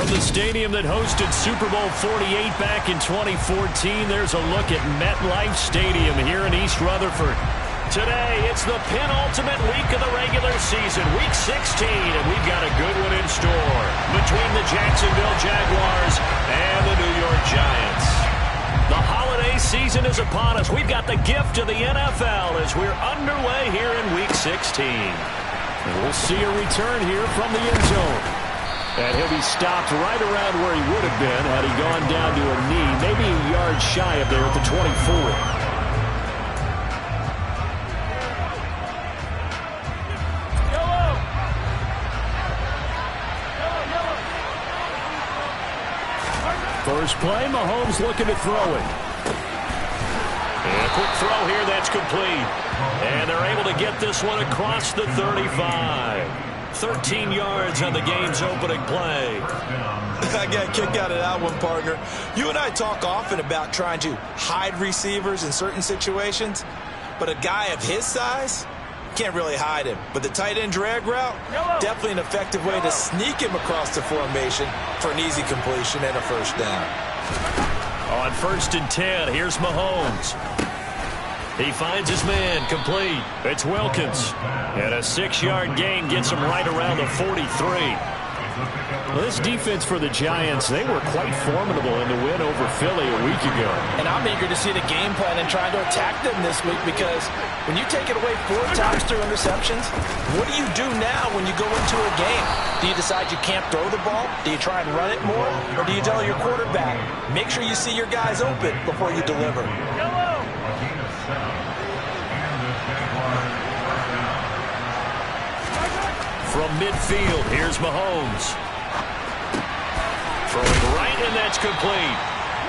From the stadium that hosted Super Bowl 48 back in 2014, there's a look at MetLife Stadium here in East Rutherford. Today, it's the penultimate week of the regular season, Week 16, and we've got a good one in store between the Jacksonville Jaguars and the New York Giants. The holiday season is upon us. We've got the gift of the NFL as we're underway here in Week 16. And we'll see a return here from the end zone. And he'll be stopped right around where he would have been had he gone down to a knee, maybe a yard shy of there at the 24. First play, Mahomes looking to throw it. And a quick throw here, that's complete. And they're able to get this one across the 35. 13 yards on the game's opening play. I got a kick out of that one, partner. You and I talk often about trying to hide receivers in certain situations, but a guy of his size can't really hide him. But the tight end drag route, definitely an effective way to sneak him across the formation for an easy completion and a first down. On 1st and 10, here's Mahomes. He finds his man, complete. It's Wilkins. And a 6-yard gain gets him right around the 43. Well, this defense for the Giants, they were quite formidable in the win over Philly a week ago. And I'm eager to see the game plan and trying to attack them this week, because when you take it away 4 times through interceptions, what do you do now when you go into a game? Do you decide you can't throw the ball? Do you try and run it more? Or do you tell your quarterback, make sure you see your guys open before you deliver? From midfield, here's Mahomes. Throwing right, and that's complete.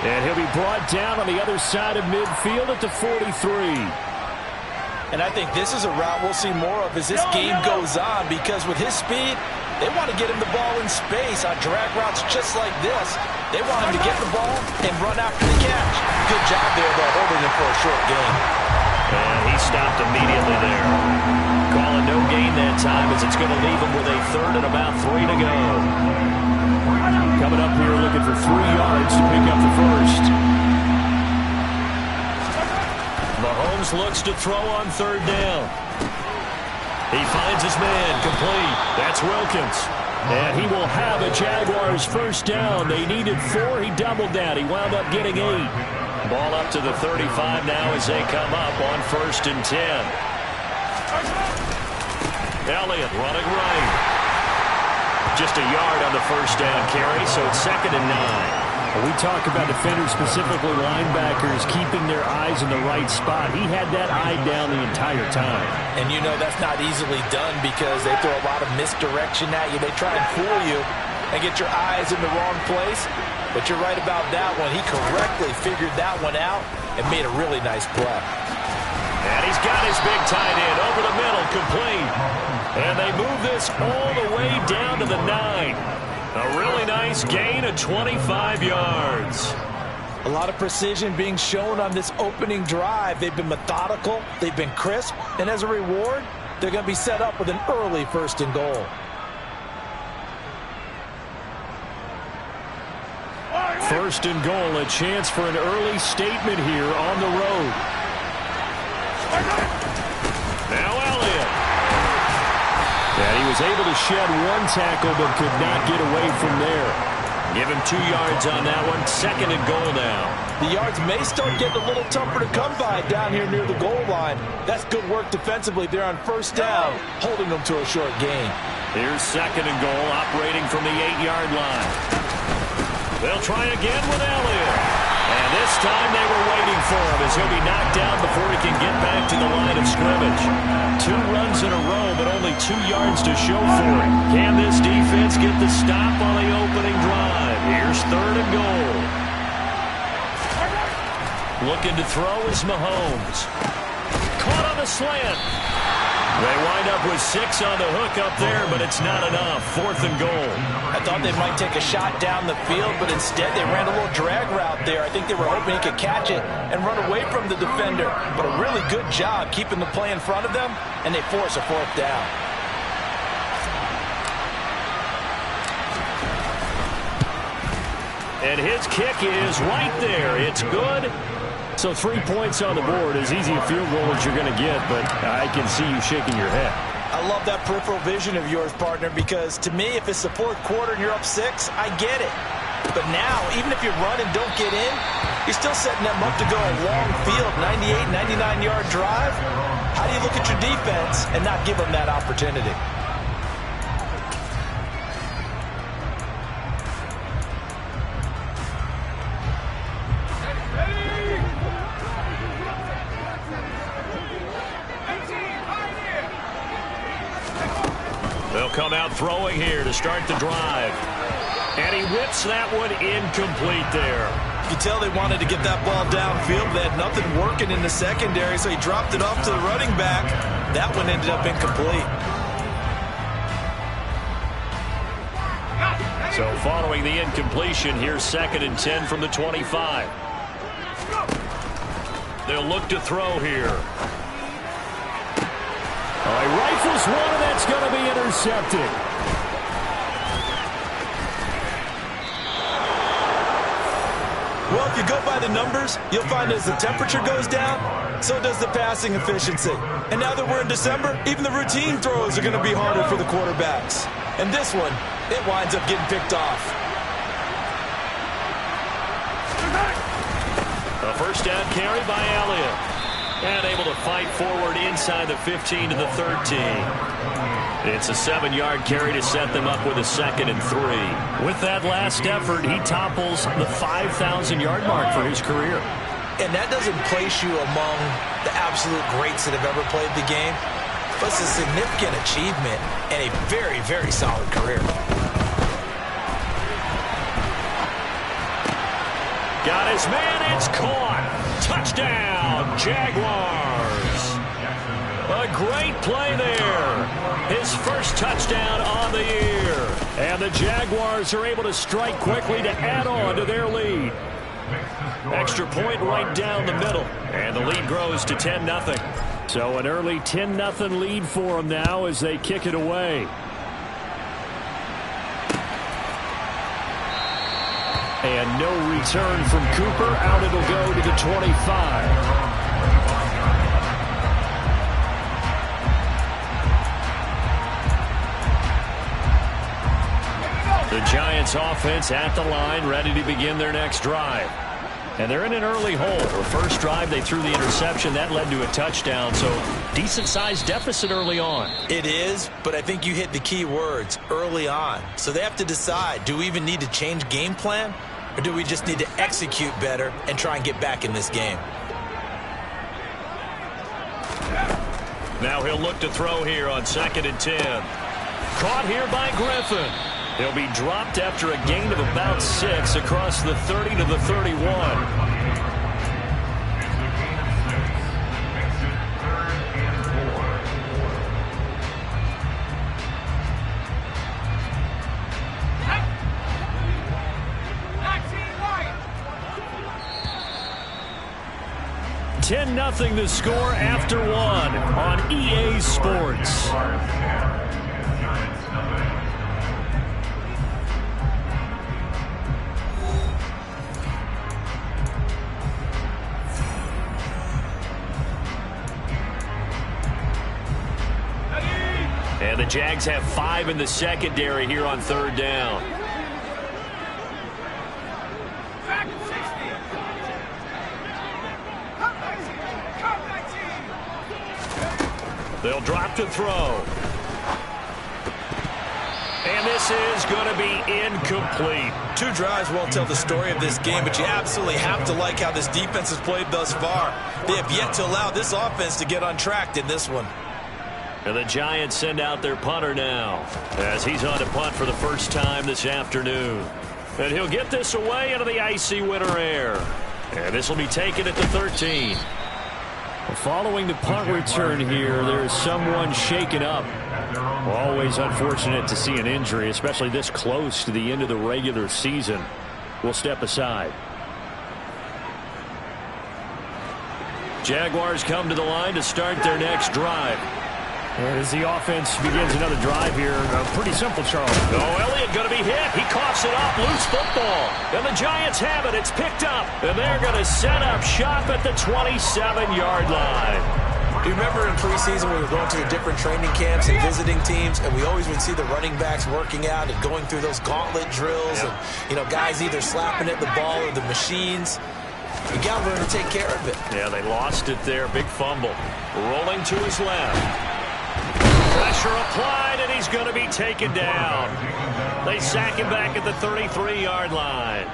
And he'll be brought down on the other side of midfield at the 43. And I think this is a route we'll see more of as this game goes on, because with his speed, they want to get him the ball in space on drag routes just like this. They want him to get the ball and run after the catch. Good job there, though, holding him for a short gain. And he stopped immediately there. Calling no gain that time, as it's going to leave him with a 3rd and about 3 to go. Coming up here looking for 3 yards to pick up the first. Mahomes looks to throw on 3rd down. He finds his man, complete. That's Wilkins. And he will have a Jaguars first down. They needed 4. He doubled that. He wound up getting 8. Ball up to the 35 now as they come up on 1st and 10. Elliott running right. Just a yard on the first down carry, so it's 2nd and 9. We talk about defenders, specifically linebackers, keeping their eyes in the right spot. He had that eye down the entire time. And you know that's not easily done, because they throw a lot of misdirection at you. They try and fool you and get your eyes in the wrong place. But you're right about that one. He correctly figured that one out and made a really nice play. And he's got his big tight end over the middle, complete. And they move this all the way down to the 9. A really nice gain of 25 yards. A lot of precision being shown on this opening drive. They've been methodical, they've been crisp, and as a reward, they're going to be set up with an early 1st and goal. First and goal, a chance for an early statement here on the road. Now Elliott. And he was able to shed 1 tackle, but could not get away from there. Give him 2 yards on that one. 2nd and goal now. The yards may start getting a little tougher to come by down here near the goal line. That's good work defensively there on 1st down, holding them to a short gain. Here's 2nd and goal, operating from the 8-yard line. They'll try again with Elliott. And this time they were waiting for him, as he'll be knocked down before he can get back to the line of scrimmage. 2 runs in a row, but only 2 yards to show for it. Can this defense get the stop on the opening drive? Here's 3rd and goal. Looking to throw is Mahomes. Caught on the slant. They wind up with 6 on the hook up there, but it's not enough. 4th and goal. I thought they might take a shot down the field, but instead they ran a little drag route there. I think they were hoping he could catch it and run away from the defender. But a really good job keeping the play in front of them, and they force a 4th down. And his kick is right there. It's good. So 3 points on the board, as easy a field goal as you're going to get, but I can see you shaking your head. I love that peripheral vision of yours, partner, because to me, if it's the fourth quarter and you're up 6, I get it. But now, even if you run and don't get in, you're still setting them up to go a long field, 98, 99-yard drive. How do you look at your defense and not give them that opportunity? They'll come out throwing here to start the drive. And he whips that one incomplete there. You can tell they wanted to get that ball downfield. They had nothing working in the secondary, so he dropped it off to the running back. That one ended up incomplete. So following the incompletion, here's 2nd and 10 from the 25. They'll look to throw here. He rifles one, and that's going to be intercepted. Well, if you go by the numbers, you'll find as the temperature goes down, so does the passing efficiency. And now that we're in December, even the routine throws are going to be harder for the quarterbacks. And this one, it winds up getting picked off. A first down carry by Elliott. And able to fight forward inside the 15 to the 13. It's a 7-yard carry to set them up with a 2nd and 3. With that last effort, he topples the 5,000-yard mark for his career. And that doesn't place you among the absolute greats that have ever played the game. But it's a significant achievement and a very, very solid career. Got his man, it's caught. Touchdown, Jaguars. A great play there. His first touchdown on the year. And the Jaguars are able to strike quickly to add on to their lead. Extra point right down the middle. And the lead grows to 10-0. So an early 10-0 lead for them now as they kick it away. And no return from Cooper. Out it'll go to the 25. The Giants offense at the line, ready to begin their next drive. And they're in an early hole. The first drive, they threw the interception. That led to a touchdown, so decent-sized deficit early on. It is, but I think you hit the key words, early on. So they have to decide, do we even need to change game plan, or do we just need to execute better and try and get back in this game? Now he'll look to throw here on 2nd and 10. Caught here by Griffin. He'll be dropped after a gain of about 6 across the 30 to the 31. Ten 0 the score after 1 on EA Sports. And the Jags have 5 in the secondary here on 3rd down. They'll drop to throw. And this is going to be incomplete. 2 drives won't tell the story of this game, but you absolutely have to like how this defense has played thus far. They have yet to allow this offense to get untracked in this one. And the Giants send out their punter now as he's on to punt for the first time this afternoon. And he'll get this away into the icy winter air. And this will be taken at the 13. Following the punt return here, there's someone shaken up. Always unfortunate to see an injury, especially this close to the end of the regular season. We'll step aside. Jaguars come to the line to start their next drive. And as the offense begins another drive here, pretty simple, Charles. Oh, Elliott going to be hit. He coughs it up. Loose football. And the Giants have it. It's picked up. And they're going to set up shop at the 27-yard line. Do you remember in preseason we were going to the different training camps and visiting teams, and we always would see the running backs working out and going through those gauntlet drills, and, you know, guys either slapping at the ball or the machines. You got to learn to take care of it. Yeah, they lost it there. Big fumble. Rolling to his left. Pressure applied, and he's going to be taken down. They sack him back at the 33-yard line.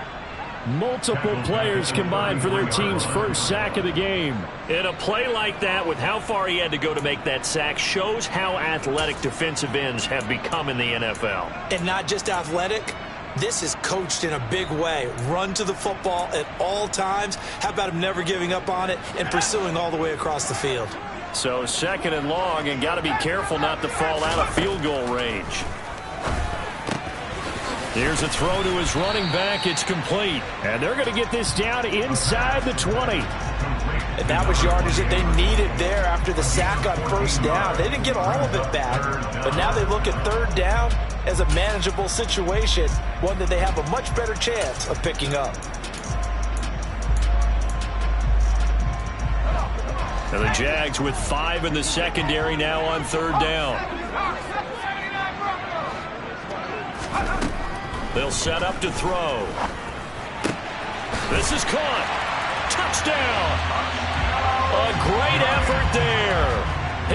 Multiple players combined for their team's first sack of the game. In a play like that, with how far he had to go to make that sack, shows how athletic defensive ends have become in the NFL. And not just athletic. This is coached in a big way. Run to the football at all times. How about him never giving up on it and pursuing all the way across the field? So 2nd and long, and got to be careful not to fall out of field goal range. Here's a throw to his running back. It's complete. And they're going to get this down inside the 20. And that was yardage that they needed there after the sack on first down. They didn't get all of it back, but now they look at 3rd down as a manageable situation, one that they have a much better chance of picking up. And the Jags with 5 in the secondary now on 3rd down. They'll set up to throw. This is caught. Touchdown. A great effort there.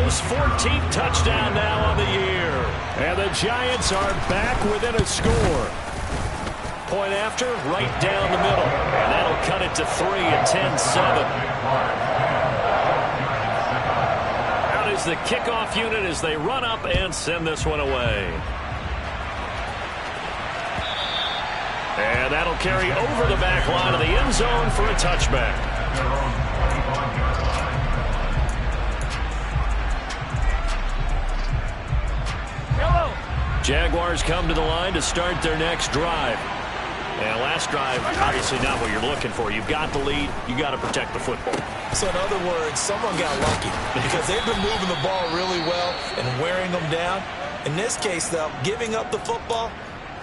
His 14th touchdown now on the year. And the Giants are back within a score. Point after, right down the middle. And that'll cut it to 3 at 10-7. The kickoff unit as they run up and send this one away. And that'll carry over the back line of the end zone for a touchback. Jaguars come to the line to start their next drive. And last drive, obviously not what you're looking for. You've got the lead. You got to protect the football. So in other words, someone got lucky because they've been moving the ball really well and wearing them down. In this case, though, giving up the football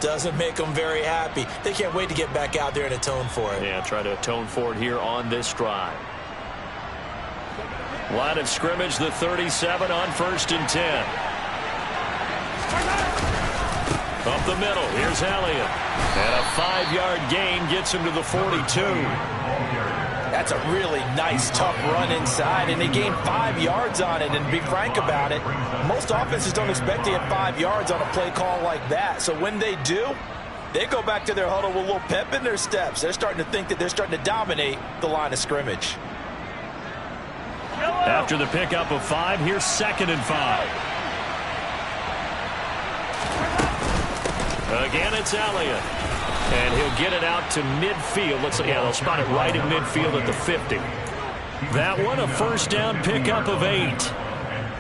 doesn't make them very happy. They can't wait to get back out there and atone for it. Yeah, try to atone for it here on this drive. Line of scrimmage, the 37 on 1st and 10. Up the middle, here's Elliott. And a 5-yard gain gets him to the 42. That's a really nice, tough run inside, and they gained 5 yards on it. And to be frank about it, most offenses don't expect to get 5 yards on a play call like that. So when they do, they go back to their huddle with a little pep in their steps. They're starting to think that they're starting to dominate the line of scrimmage. After the pickup of 5, here's 2nd and 5. Again, it's Elliott. And he'll get it out to midfield. They'll spot it right in midfield at the 50. That one, a 1st down pickup of 8.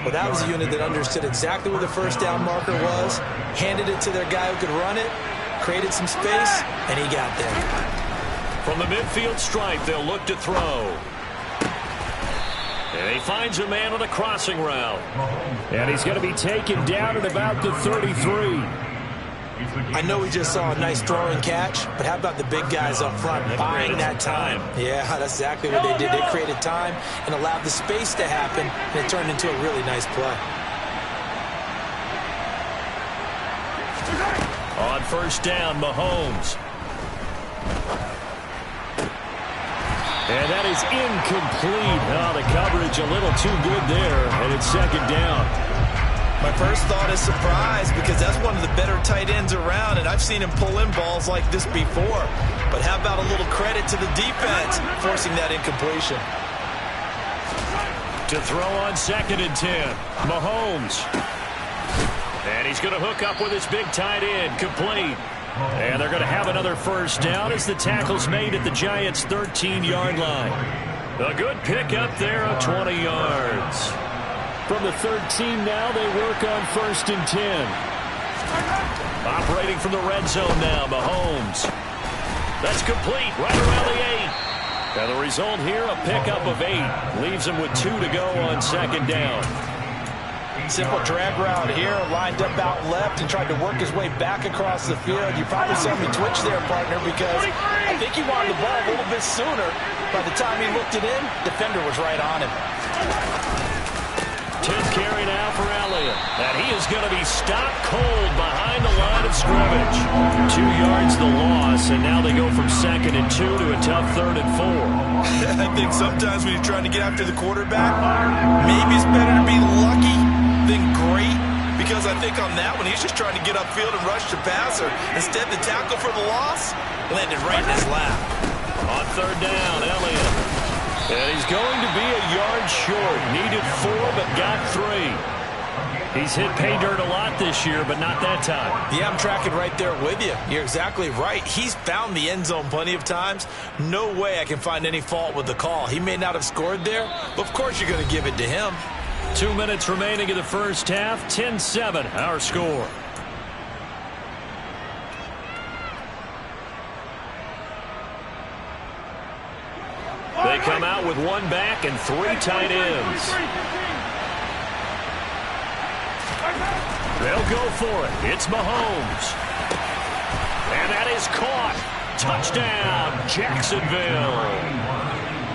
Well, that was a unit that understood exactly where the 1st down marker was, handed it to their guy who could run it, created some space, and he got there. From the midfield stripe, they'll look to throw. And he finds a man on a crossing route. And he's going to be taken down at about the 33. I know we just saw a nice throw and catch, but how about the big guys up front buying that time? Yeah, that's exactly what they did. They created time and allowed the space to happen, and it turned into a really nice play. On 1st down, Mahomes. And that is incomplete. Oh, the coverage a little too good there, and it's 2nd down. My first thought is surprise because that's one of the better tight ends around, and I've seen him pull in balls like this before. But how about a little credit to the defense forcing that incompletion? To throw on 2nd and 10, Mahomes. And he's going to hook up with his big tight end, complete. And they're going to have another 1st down as the tackle's made at the Giants' 13-yard line. A good pickup there of 20 yards. From the 13 now, they work on 1st and 10. Operating from the red zone now, Mahomes. That's complete, right around the 8. And the result here, a pickup of 8. Leaves him with 2 to go on 2nd down. Simple drag route here, lined up out left and tried to work his way back across the field. You probably saw me twitch there, partner, because I think he wanted the ball a little bit sooner. By the time he looked it in, defender was right on him. 10th carry now for Elliott. And he is going to be stopped cold behind the line of scrimmage. 2 yards the loss, and now they go from 2nd and 2 to a tough 3rd and 4. I think sometimes when you're trying to get after the quarterback, maybe it's better to be lucky than great, because I think on that one, he's just trying to get upfield and rush the passer. Instead, the tackle for the loss landed right in his lap. On 3rd down, Elliott. And he's going to be a yard short. Needed 4, but got 3. He's hit pay dirt a lot this year, but not that time. Yeah, I'm tracking right there with you. You're exactly right. He's found the end zone plenty of times. No way I can find any fault with the call. He may not have scored there, but of course you're going to give it to him. 2 minutes remaining in the first half. 10-7, our score. They come out with 1 back and 3 tight ends. They'll go for it. It's Mahomes. And that is caught. Touchdown, Jacksonville.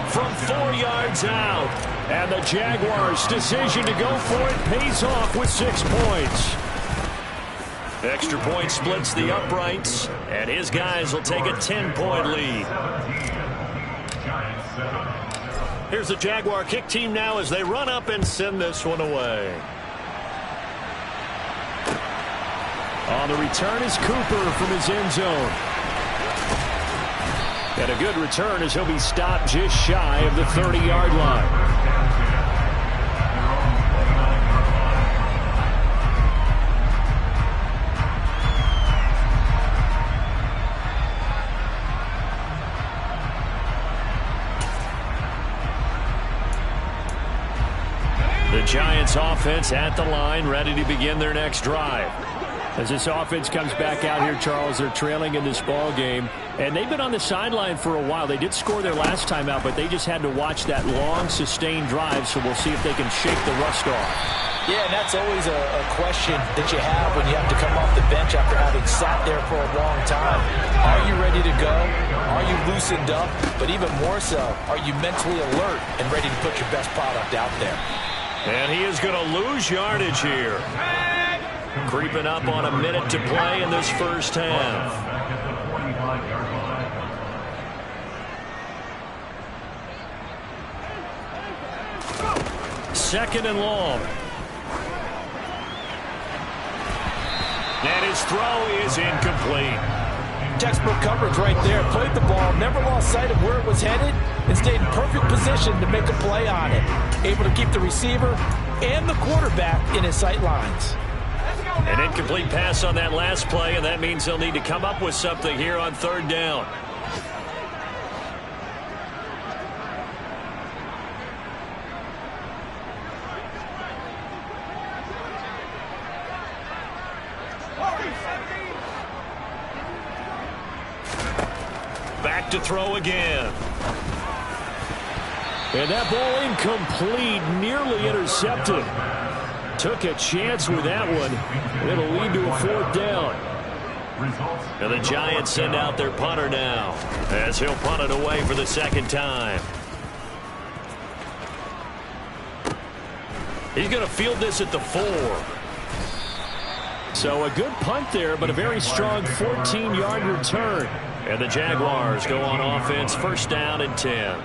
From 4 yards out. And the Jaguars' decision to go for it pays off with 6 points. Extra point splits the uprights, and his guys will take a 10-point lead. Here's the Jaguar kick team now as they run up and send this one away. On the return is Cooper from his end zone. And a good return as he'll be stopped just shy of the 30-yard line. The Giants offense at the line, ready to begin their next drive. As this offense comes back out here, Charles, they're trailing in this ball game, and they've been on the sideline for a while. They did score their last time out, but they just had to watch that long, sustained drive, so we'll see if they can shake the rust off. Yeah, and that's always a question that you have when you have to come off the bench after having sat there for a long time. Are you ready to go? Are you loosened up? But even more so, are you mentally alert and ready to put your best product out there? And he is going to lose yardage here. Creeping up on a minute to play in this first half. Second and long. And his throw is incomplete. Textbook coverage right there. Played the ball, never lost sight of where it was headed, and stayed in perfect position to make a play on it. Able to keep the receiver and the quarterback in his sight lines. An incomplete pass on that last play, and that means they'll need to come up with something here on 3rd down. Back to throw again. And that ball incomplete, nearly intercepted. Took a chance with that one. It'll lead to a 4th down. And the Giants send out their punter now, as he'll punt it away for the 2nd time. He's going to field this at the 4. So a good punt there, but a very strong 14-yard return. And the Jaguars go on offense, 1st down and 10.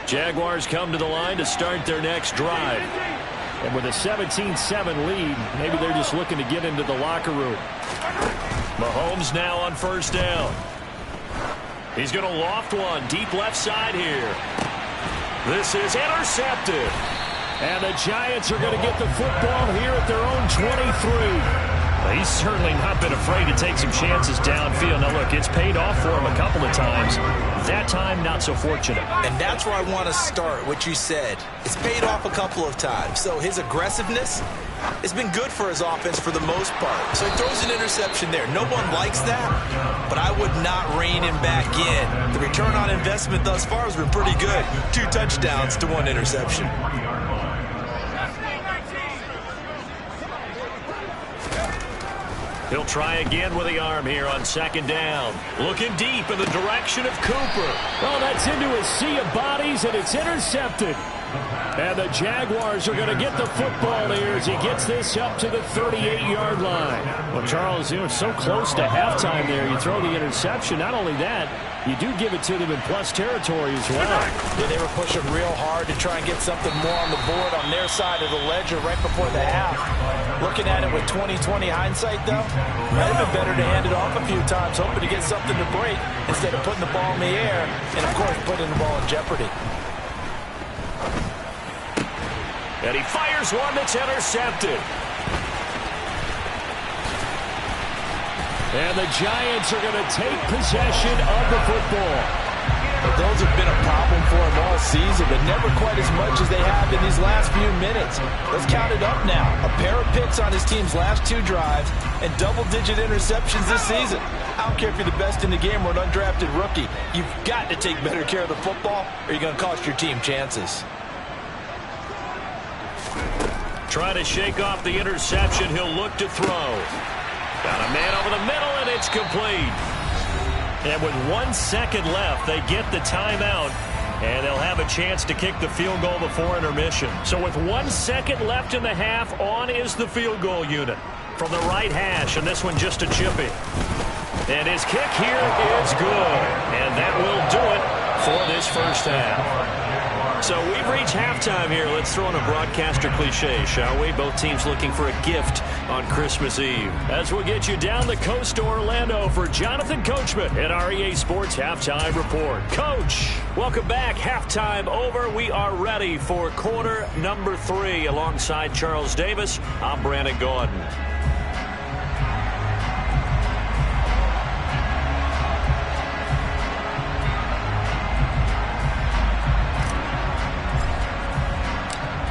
Jaguars come to the line to start their next drive. And with a 17-7 lead, maybe they're just looking to get into the locker room. Mahomes now on 1st down. He's going to loft one deep left side here. This is intercepted. And the Giants are going to get the football here at their own 23. He's certainly not been afraid to take some chances downfield. Now, look, it's paid off for him a couple of times. That time, not so fortunate. And that's where I want to start, what you said. It's paid off a couple of times. So his aggressiveness It's been good for his offense for the most part. So he throws an interception there. No one likes that, but I would not rein him back in. The return on investment thus far has been pretty good. 2 touchdowns to 1 interception. He'll try again with the arm here on 2nd down. Looking deep in the direction of Cooper. Oh, that's into a sea of bodies, and it's intercepted. And the Jaguars are going to get the football here as he gets this up to the 38-yard line. Well, Charles, you were so close to halftime there. You throw the interception. Not only that, you do give it to them in plus territory as well. Yeah, they were pushing real hard to try and get something more on the board on their side of the ledger right before the half. Looking at it with 20/20 hindsight, though, might have been better to hand it off a few times, hoping to get something to break instead of putting the ball in the air and, of course, putting the ball in jeopardy. And he fires one that's intercepted. And the Giants are going to take possession of the football. But those have been a problem for him all season, but never quite as much as they have in these last few minutes. Let's count it up now. A pair of picks on his team's last 2 drives and double-digit interceptions this season. I don't care if you're the best in the game or an undrafted rookie. You've got to take better care of the football or you're going to cost your team chances. Trying to shake off the interception. He'll look to throw. Got a man over the middle, and it's complete. And with 1 second left, they get the timeout, and they'll have a chance to kick the field goal before intermission. So with 1 second left in the half, on is the field goal unit from the right hash, and this one just a chippy. And his kick here is good, and that will do it for this first half. So we've reached halftime here. Let's throw in a broadcaster cliche, shall we? Both teams looking for a gift on Christmas Eve. As we'll get you down the coast to Orlando for Jonathan Coachman at our EA Sports Halftime Report. Coach, welcome back. Halftime over. We are ready for quarter number 3. Alongside Charles Davis, I'm Brandon Gordon.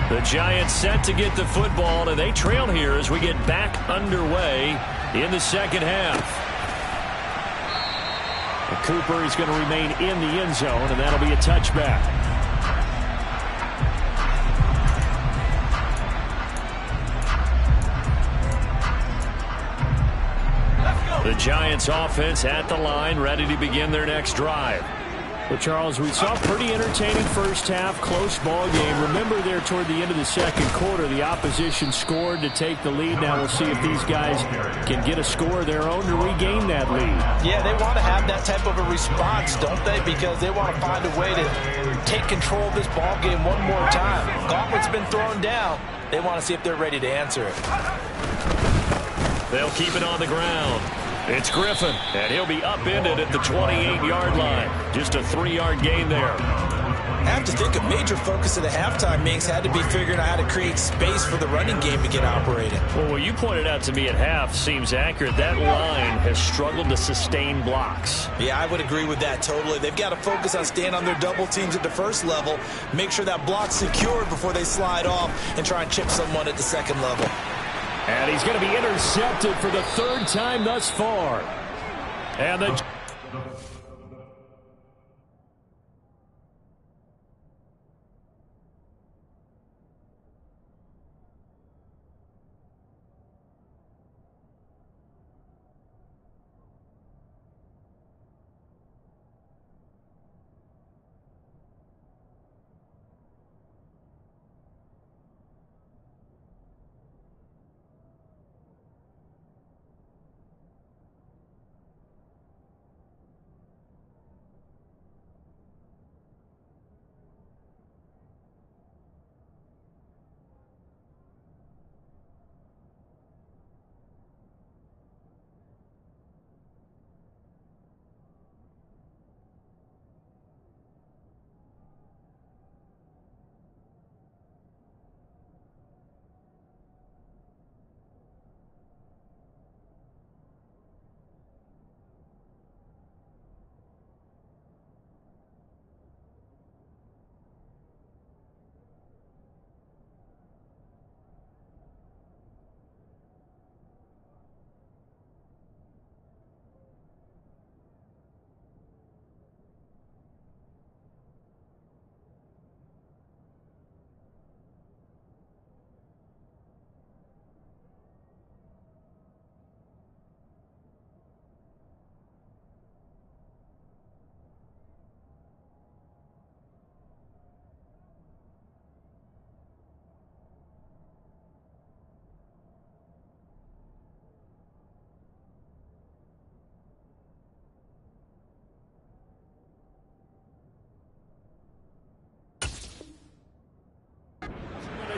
The Giants set to get the football, and they trail here as we get back underway in the second half. And Cooper is going to remain in the end zone, and that'll be a touchback. The Giants offense at the line, ready to begin their next drive. Well, Charles, we saw a pretty entertaining first half, close ball game. Remember there toward the end of the second quarter, the opposition scored to take the lead. Now we'll see if these guys can get a score of their own to regain that lead. Yeah, they want to have that type of a response, don't they? Because they want to find a way to take control of this ball game one more time. Gauntlet's been thrown down. They want to see if they're ready to answer it. They'll keep it on the ground. It's Griffin, and he'll be upended at the 28-yard line. Just a 3-yard gain there. I have to think a major focus of the halftime meetings had to be figuring out how to create space for the running game to get operating. Well, what you pointed out to me at half seems accurate. That line has struggled to sustain blocks. Yeah, I would agree with that totally. They've got to focus on staying on their double teams at the first level, make sure that block's secured before they slide off and try and chip someone at the second level. And he's going to be intercepted for the 3rd time thus far. And the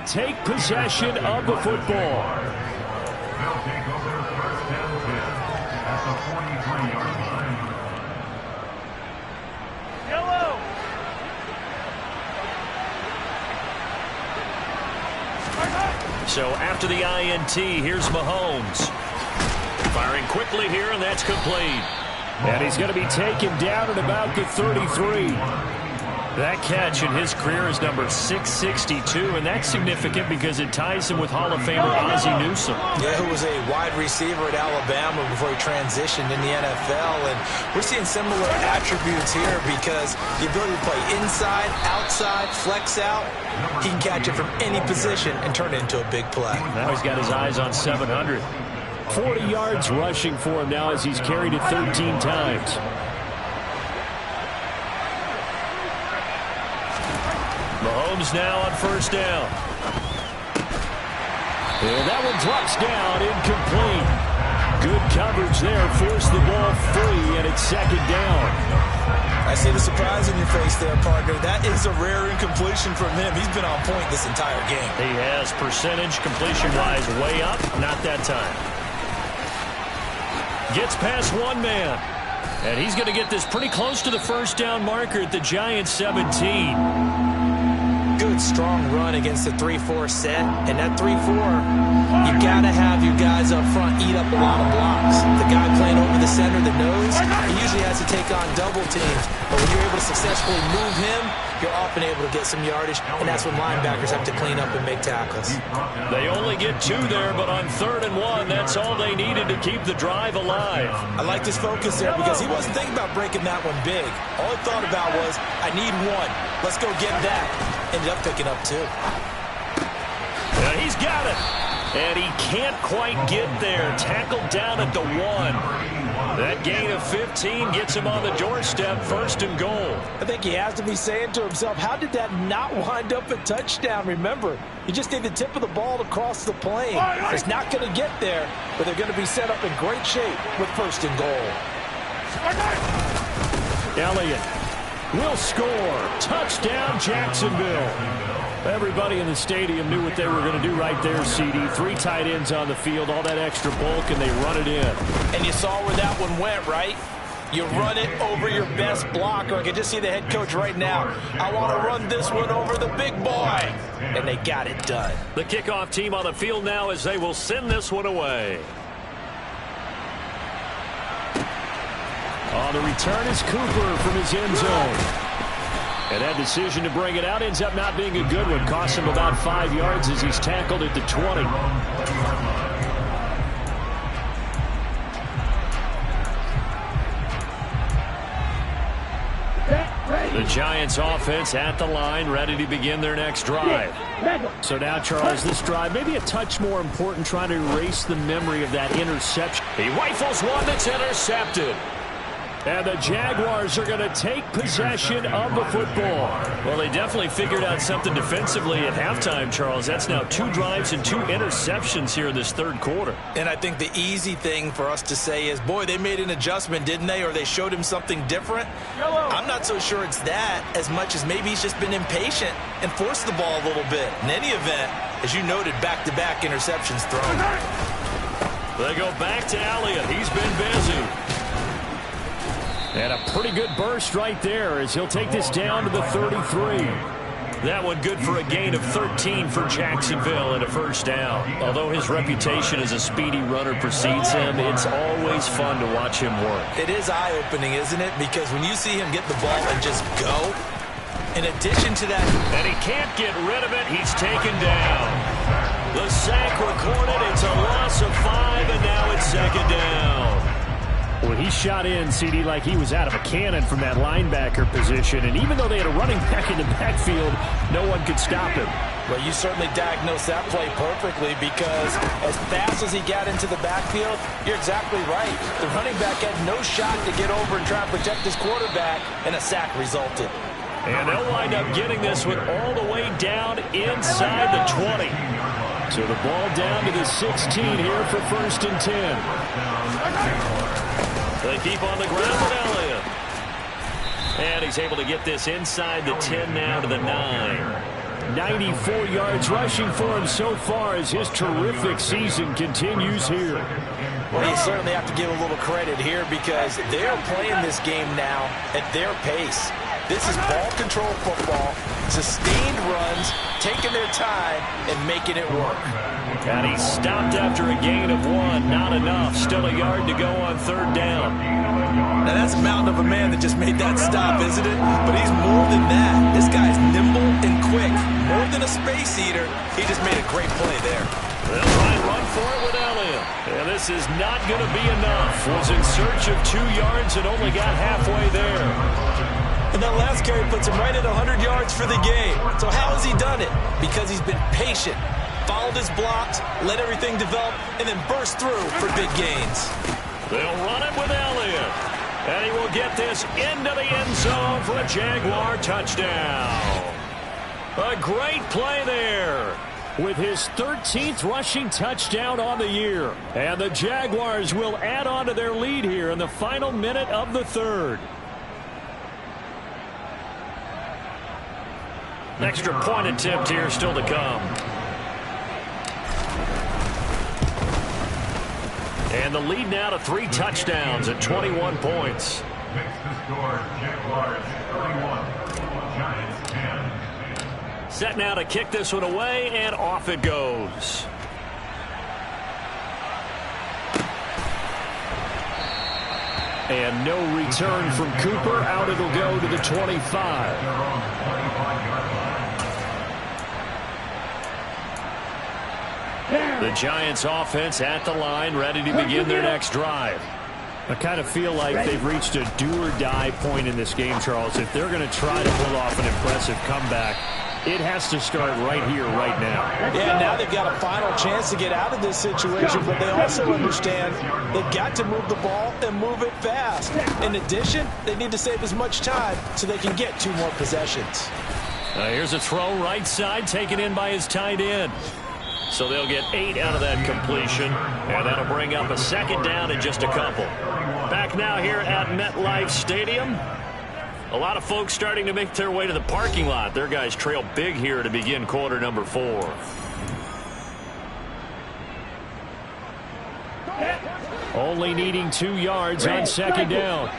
to take possession of the football. They'll take over first and 10 at the 43-yard line. Yellow. So after the INT, here's Mahomes. Firing quickly here, and that's complete. And he's going to be taken down at about the 33. That catch in his career is number 662, and that's significant because it ties him with Hall of Famer Ozzie Newsome. Yeah, who was a wide receiver at Alabama before he transitioned in the NFL. And we're seeing similar attributes here because the ability to play inside, outside, flex out, he can catch it from any position and turn it into a big play. Now he's got his eyes on 700. 40 yards rushing for him now as he's carried it 13 times. Mahomes now on first down. And that one drops down, incomplete. Good coverage there, forced the ball free, and it's second down. I see the surprise in your face there, partner. That is a rare incompletion from him. He's been on point this entire game. He has percentage completion-wise way up. Not that time. Gets past one man. And he's going to get this pretty close to the first down marker at the Giants 17. Good, strong run against the 3-4 set. And that 3-4, you got to have your guys up front eat up a lot of blocks. The guy playing over the center, the nose, he usually has to take on double teams. But when you're able to successfully move him, you're often able to get some yardage. And that's when linebackers have to clean up and make tackles. They only get two there, but on 3rd and 1, that's all they needed to keep the drive alive. I like his focus there because he wasn't thinking about breaking that one big. All he thought about was, I need one. Let's go get that. Ended up picking up 2. And he's got it. And he can't quite get there. Tackled down at the 1. That gain of 15 gets him on the doorstep, 1st and goal. I think he has to be saying to himself, how did that not wind up a touchdown? Remember, you just need the tip of the ball to cross the plane. It's not going to get there, but they're going to be set up in great shape with 1st and goal. Elliott will score. Touchdown, Jacksonville. Everybody in the stadium knew what they were going to do right there, CD. 3 tight ends on the field, all that extra bulk, and they run it in. And you saw where that one went, right? You run it over your best blocker. I can just see the head coach right now. I want to run this one over the big boy. And they got it done. The kickoff team on the field now as they will send this one away. On the return is Cooper from his end zone. And that decision to bring it out ends up not being a good one. Costs him about 5 yards as he's tackled at the 20. The Giants offense at the line, ready to begin their next drive. So now, Charles, this drive may be a touch more important, trying to erase the memory of that interception. He rifles one that's intercepted. And the Jaguars are going to take possession of the football. Well, they definitely figured out something defensively at halftime, Charles. That's now 2 drives and 2 interceptions here in this 3rd quarter. And I think the easy thing for us to say is, boy, they made an adjustment, didn't they? Or they showed him something different. I'm not so sure it's that as much as maybe he's just been impatient and forced the ball a little bit. In any event, as you noted, back-to-back interceptions thrown. They go back to Elliott. He's been busy. And a pretty good burst right there as he'll take this down to the 33. That one good for a gain of 13 for Jacksonville and a 1st down. Although his reputation as a speedy runner precedes him, it's always fun to watch him work. It is eye-opening, isn't it? Because when you see him get the ball and just go, in addition to that... And he can't get rid of it. He's taken down. The sack recorded. It's a loss of 5, and now it's 2nd down. Well, he shot in, CD, like he was out of a cannon from that linebacker position. And even though they had a running back in the backfield, no one could stop him. Well, you certainly diagnosed that play perfectly because as fast as he got into the backfield, you're exactly right. The running back had no shot to get over and try and protect his quarterback, and a sack resulted. And they'll wind up getting this one all the way down inside the 20. So the ball down to the 16 here for 1st and 10. They keep on the ground with Elliott. And he's able to get this inside the 10 now to the 9. 94 yards rushing for him so far as his terrific season continues here. Well, you certainly have to give a little credit here because they're playing this game now at their pace. This is ball control football, sustained runs, taking their time, and making it work. And he stopped after a gain of 1. Not enough. Still a yard to go on 3rd down. Now that's a mountain of a man that just made that stop, isn't it? But he's more than that. This guy's nimble and quick. More than a space eater, he just made a great play there. They'll try and run for it with Elliott. And this is not going to be enough. Was in search of 2 yards and only got halfway there. And that last carry puts him right at 100 yards for the game. So how has he done it? Because he's been patient, followed his blocks, let everything develop, and then burst through for big gains. They'll run it with Elliott. And he will get this into the end zone for a Jaguar touchdown. A great play there with his 13th rushing touchdown on the year. And the Jaguars will add on to their lead here in the final minute of the 3rd. Extra point attempt here still to come. And the lead now to 3 touchdowns at 21 points. Makes the score Jaguars 31, Giants 10. Set now to kick this one away, and off it goes. And no return from Cooper. Out it'll go to the 25. The Giants offense at the line, ready to begin their next drive. I kind of feel like they've reached a do-or-die point in this game, Charles. If they're going to try to pull off an impressive comeback, it has to start right here, right now. Yeah, now they've got a final chance to get out of this situation, but they also understand they've got to move the ball and move it fast. In addition, they need to save as much time so they can get 2 more possessions. Here's a throw right side, taken in by his tight end. So they'll get 8 out of that completion, and that'll bring up a 2nd down in just a couple. Back now here at MetLife Stadium. A lot of folks starting to make their way to the parking lot. Their guys trail big here to begin quarter number 4. Only needing 2 yards on 2nd down.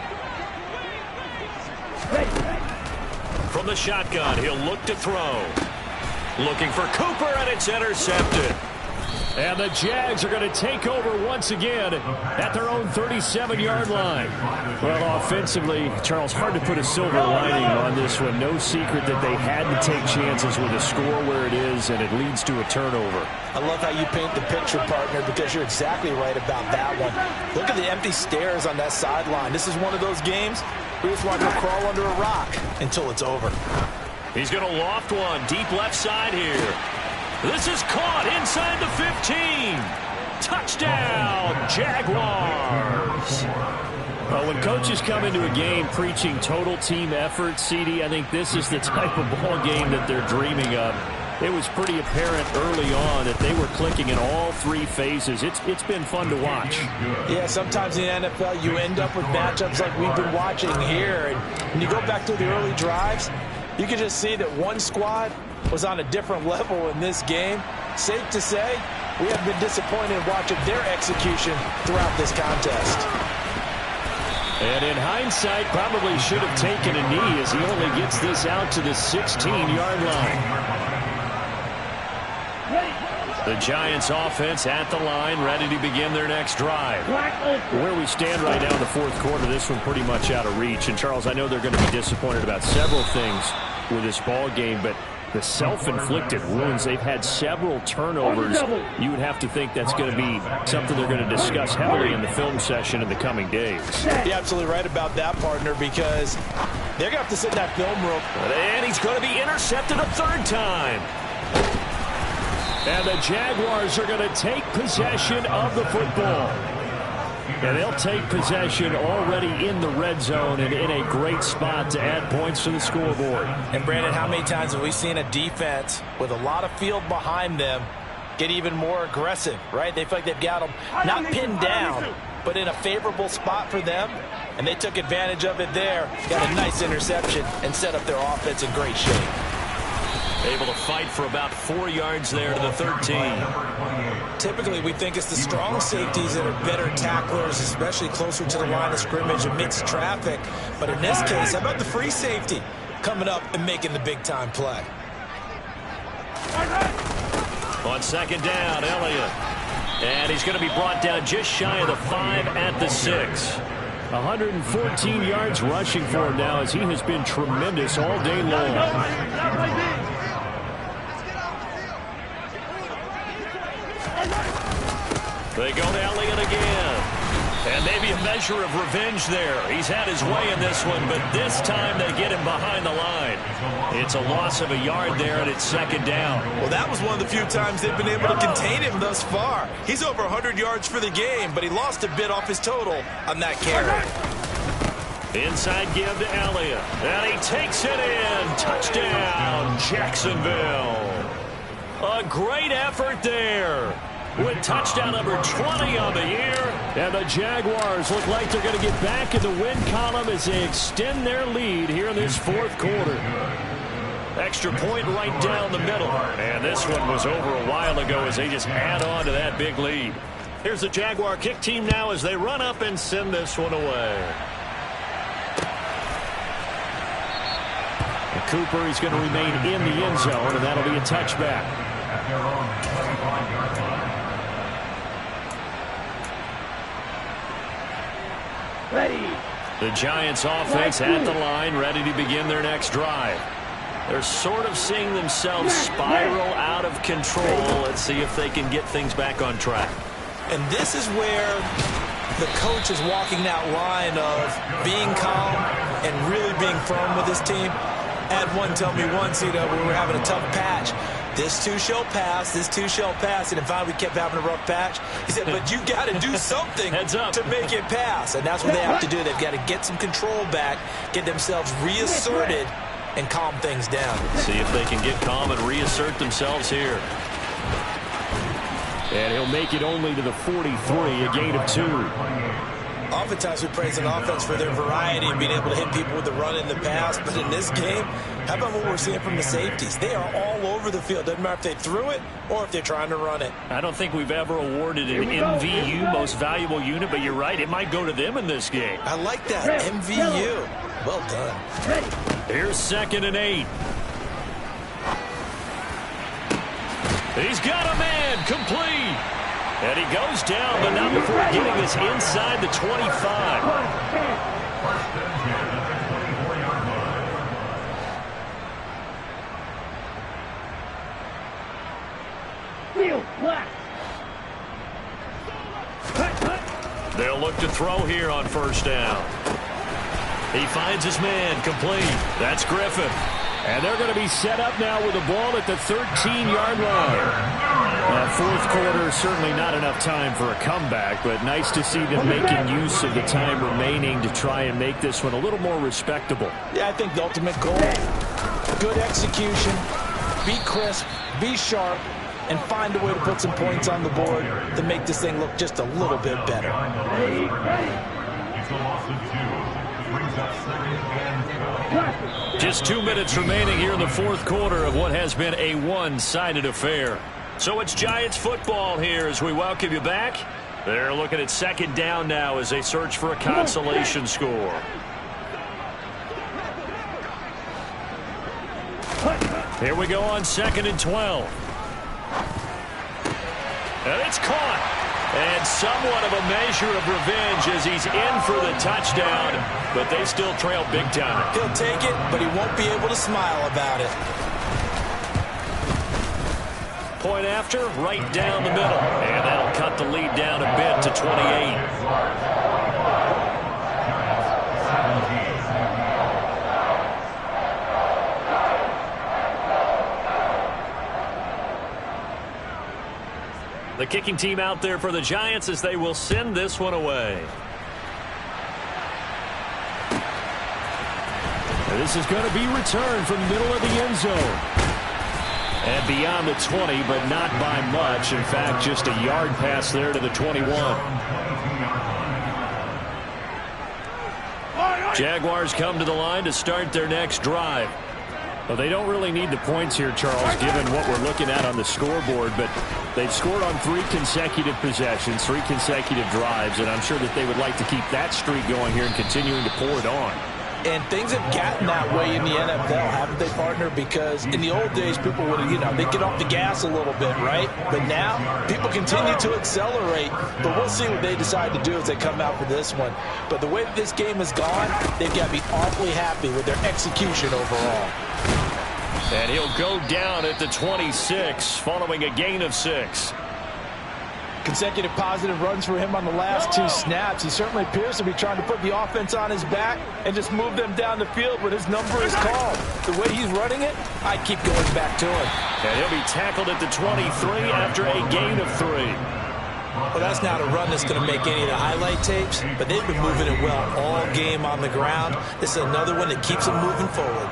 From the shotgun, he'll look to throw. Looking for Cooper, and it's intercepted. And the Jags are going to take over once again at their own 37-yard line. Well, offensively, Charles, hard to put a silver lining on this one. No secret that they had to take chances with a score where it is, and it leads to a turnover. I love how you paint the picture, partner, because you're exactly right about that one. Look at the empty stairs on that sideline. This is one of those games we just want to crawl under a rock until it's over. He's going to loft one deep left side here. This is caught inside the 15. Touchdown, Jaguars. Well, when coaches come into a game preaching total team effort, CD, I think this is the type of ball game that they're dreaming of. It was pretty apparent early on that they were clicking in all 3 phases. It's been fun to watch. Yeah, sometimes in the NFL you end up with matchups like we've been watching here. And when you go back to the early drives, you can just see that one squad was on a different level in this game. Safe to say, we have been disappointed in watching their execution throughout this contest. And in hindsight, probably should have taken a knee as he only gets this out to the 16-yard line. The Giants offense at the line, ready to begin their next drive. Where we stand right now in the 4th quarter, this one pretty much out of reach. And, Charles, I know they're going to be disappointed about several things with this ball game, but the self-inflicted wounds, they've had several turnovers. You would have to think that's going to be something they're going to discuss heavily in the film session in the coming days. You're absolutely right about that, partner, because they're going to have to sit in that film room. And he's going to be intercepted a 3rd time. And the Jaguars are going to take possession of the football. And they'll take possession already in the red zone and in a great spot to add points to the scoreboard. And, Brandon, how many times have we seen a defense with a lot of field behind them get even more aggressive, right? They feel like they've got them not pinned down, but in a favorable spot for them. And they took advantage of it there, got a nice interception, and set up their offense in great shape. Able to fight for about 4 yards there to the 13. Typically, we think it's the strong safeties that are better tacklers, especially closer to the line of scrimmage amidst traffic. But in this case, how about the free safety coming up and making the big-time play? On second down, Elliott. And he's going to be brought down just shy of the 5 at the 6. 114 yards rushing for him now as he has been tremendous all day long. They go to Elliott again. And maybe a measure of revenge there. He's had his way in this one, but this time they get him behind the line. It's a loss of a yard there, and it's second down. Well, that was one of the few times they've been able to contain him thus far. He's over 100 yards for the game, but he lost a bit off his total on that carry. Inside give to Elliott. And he takes it in. Touchdown, Jacksonville. A great effort there. With touchdown number 20 on the year. And the Jaguars look like they're going to get back in the win column as they extend their lead here in this fourth quarter. Extra point right down the middle. And this one was over a while ago as they just add on to that big lead. Here's the Jaguar kick team now as they run up and send this one away. And Cooper is going to remain in the end zone, and that'll be a touchback. Ready. The Giants offense at the line, ready to begin their next drive. They're sort of seeing themselves spiral out of control. Let's see if they can get things back on track. And this is where the coach is walking that line of being calm and really being firm with his team. Had one tell me once, we were having a tough patch. This too shall pass, this too shall pass. And if finally we kept having a rough patch, he said, but you got to do something to make it pass. And that's what they have to do. They've got to get some control back, get themselves reasserted, and calm things down. See if they can get calm and reassert themselves here. And he'll make it only to the 43, a gain of 2. Oftentimes we praise an offense for their variety and being able to hit people with the run in the pass. But in this game, how about what we're seeing from the safeties? They are all over the field. Doesn't matter if they threw it or if they're trying to run it. I don't think we've ever awarded an MVU, most valuable unit, but you're right, it might go to them in this game. I like that, MVU. Well done. Here's 2nd and 8. He's got a man, complete. And he goes down, but not before getting us inside the 25. They'll look to throw here on first down. He finds his man, complete. That's Griffin. And they're going to be set up now with the ball at the 13-yard line. Fourth quarter, certainly not enough time for a comeback, but nice to see them making use of the time remaining to try and make this one a little more respectable. Yeah, I think the ultimate goal, good execution, be crisp, be sharp, and find a way to put some points on the board to make this thing look just a little bit better. It's a loss of 2. Brings up 2nd and 2. Just 2 minutes remaining here in the fourth quarter of what has been a one-sided affair. So it's Giants football here as we welcome you back. They're looking at second down now as they search for a consolation score. Here we go on 2nd and 12. And it's caught. And somewhat of a measure of revenge as he's in for the touchdown, but they still trail big time. He'll take it, but he won't be able to smile about it. Point after, right down the middle. And that'll cut the lead down a bit to 28. The kicking team out there for the Giants as they will send this one away. And this is going to be returned from the middle of the end zone. And beyond the 20, but not by much. In fact, just a yard pass there to the 21. Jaguars come to the line to start their next drive. Well, they don't really need the points here, Charles, given what we're looking at on the scoreboard, but they've scored on 3 consecutive possessions, 3 consecutive drives, and I'm sure that they would like to keep that streak going here and continuing to pour it on. And things have gotten that way in the NFL, haven't they, partner? Because in the old days, people would, they get off the gas a little bit, right? But now, people continue to accelerate. But we'll see what they decide to do as they come out for this one. But the way that this game has gone, they've got to be awfully happy with their execution overall. And he'll go down at the 26, following a gain of 6. Consecutive positive runs for him on the last 2 snaps. He certainly appears to be trying to put the offense on his back and just move them down the field when his number is called. The way he's running it, I keep going back to him. And he'll be tackled at the 23 after a gain of 3. Well, that's not a run that's going to make any of the highlight tapes, but they've been moving it well all game on the ground. This is another one that keeps them moving forward.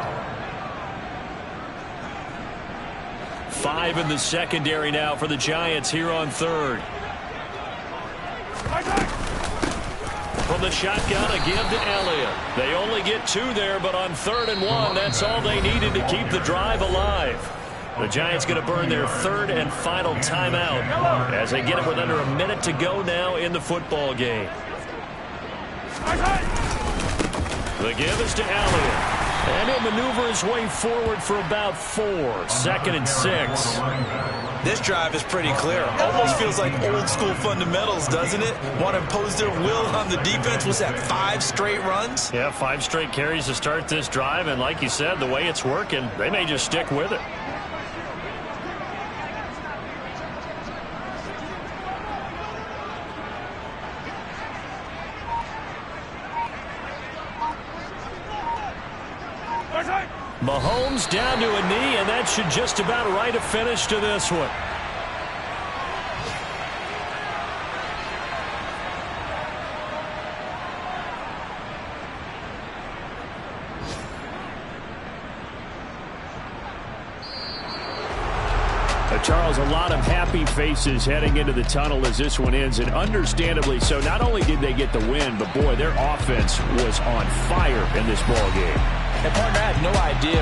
5 in the secondary now for the Giants here on 3rd. From the shotgun, a give to Elliott. They only get 2 there, but on 3rd and 1, that's all they needed to keep the drive alive. The Giants going to burn their 3rd and final timeout as they get it with under a minute to go now in the football game. The give is to Elliott. And he'll maneuver his way forward for about 4. 2nd and 6. This drive is pretty clear. Almost feels like old school fundamentals, doesn't it? Want to impose their will on the defense. Was that 5 straight runs? Yeah, 5 straight carries to start this drive. And like you said, the way it's working, they may just stick with it. Mahomes down to a knee, and that should just about write a finish to this one. Charles, a lot of happy faces heading into the tunnel as this one ends, and understandably so. Not only did they get the win, but boy, their offense was on fire in this ball game. And partner, I have no idea